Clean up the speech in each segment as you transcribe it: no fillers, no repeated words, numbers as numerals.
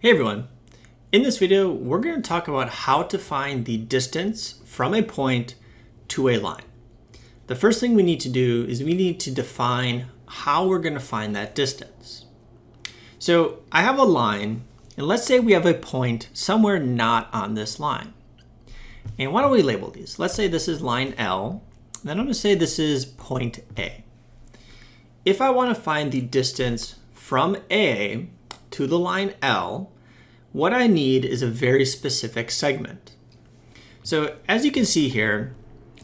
Hey everyone, in this video we're going to talk about how to find the distance from a point to a line. The first thing we need to do is we need to define how we're going to find that distance. So I have a line, and let's say we have a point somewhere not on this line. And why don't we label these? Let's say this is line L, then I'm going to say this is point A. If I want to find the distance from A to the line L, what I need is a very specific segment. So as you can see here,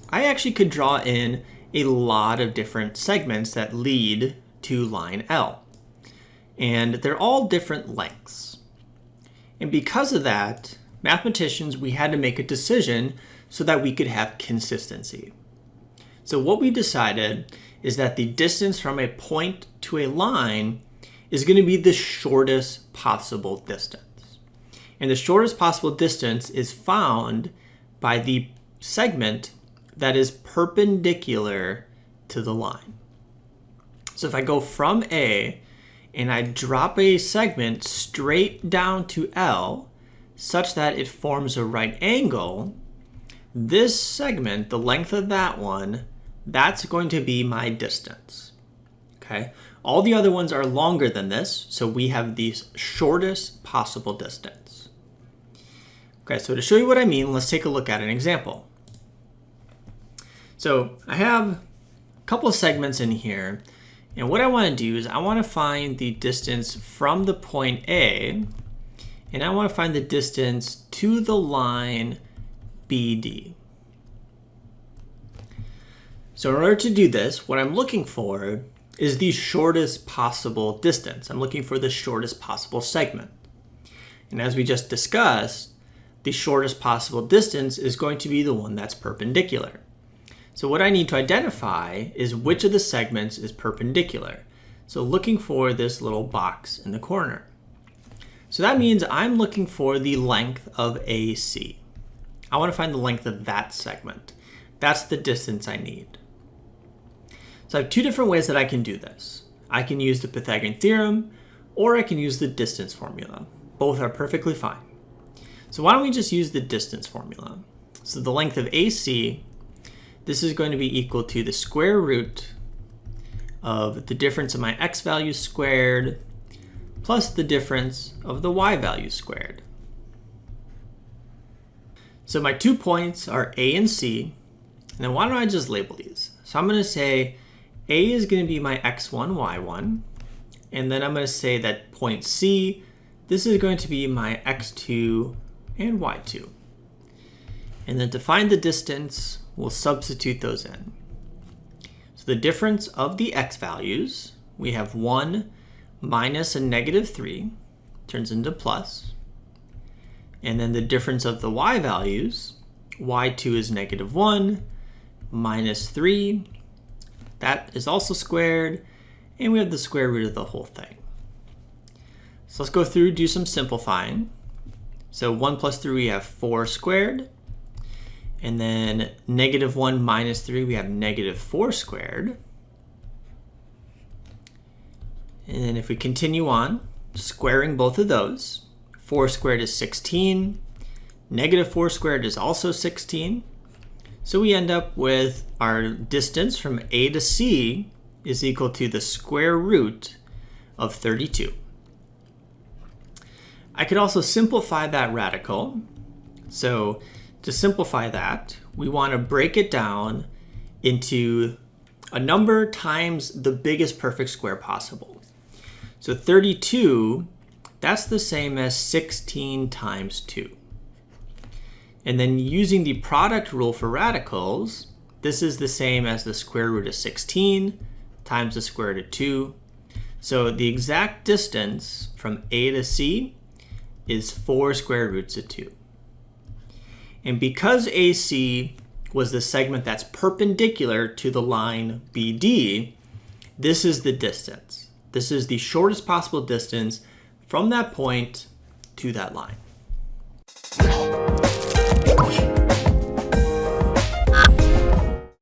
I actually could draw in a lot of different segments that lead to line L. And they're all different lengths. And because of that, mathematicians, we had to make a decision so that we could have consistency. So what we decided is that the distance from a point to a line is going to be the shortest possible distance. And the shortest possible distance is found by the segment that is perpendicular to the line. So if I go from A and I drop a segment straight down to L such that it forms a right angle, this segment, the length of that one, that's going to be my distance. Okay? All the other ones are longer than this, so we have the shortest possible distance. Okay, so to show you what I mean, let's take a look at an example. So I have a couple of segments in here, and what I want to do is I want to find the distance from the point A, and I want to find the distance to the line BD. So in order to do this, what I'm looking for is the shortest possible distance. I'm looking for the shortest possible segment. And as we just discussed, the shortest possible distance is going to be the one that's perpendicular. So what I need to identify is which of the segments is perpendicular. So looking for this little box in the corner. So that means I'm looking for the length of AC. I want to find the length of that segment. That's the distance I need. So I have two different ways that I can do this. I can use the Pythagorean theorem, or I can use the distance formula. Both are perfectly fine. So why don't we just use the distance formula? So the length of AC, this is going to be equal to the square root of the difference of my x value squared plus the difference of the y value squared. So my 2 points are A and C, and then why don't I just label these? So I'm going to say A is going to be my x1, y1, and then I'm going to say that point C, this is going to be my x2 and y2. And then to find the distance, we'll substitute those in. So the difference of the x values, we have 1 minus a negative 3, turns into plus. And then the difference of the y values, y2 is negative 1 minus 3, that is also squared, and we have the square root of the whole thing. So let's go through, do some simplifying. So 1 plus 3, we have 4 squared. And then negative 1 minus 3, we have negative 4 squared. And then if we continue on, squaring both of those, 4 squared is 16. Negative 4 squared is also 16. So we end up with our distance from A to C is equal to the square root of 32. I could also simplify that radical. So to simplify that, we want to break it down into a number times the biggest perfect square possible. So 32, that's the same as 16 times 2. And then using the product rule for radicals, this is the same as the square root of 16 times the square root of 2. So the exact distance from A to C is 4 square roots of 2. And because AC was the segment that's perpendicular to the line BD, this is the distance. This is the shortest possible distance from that point to that line.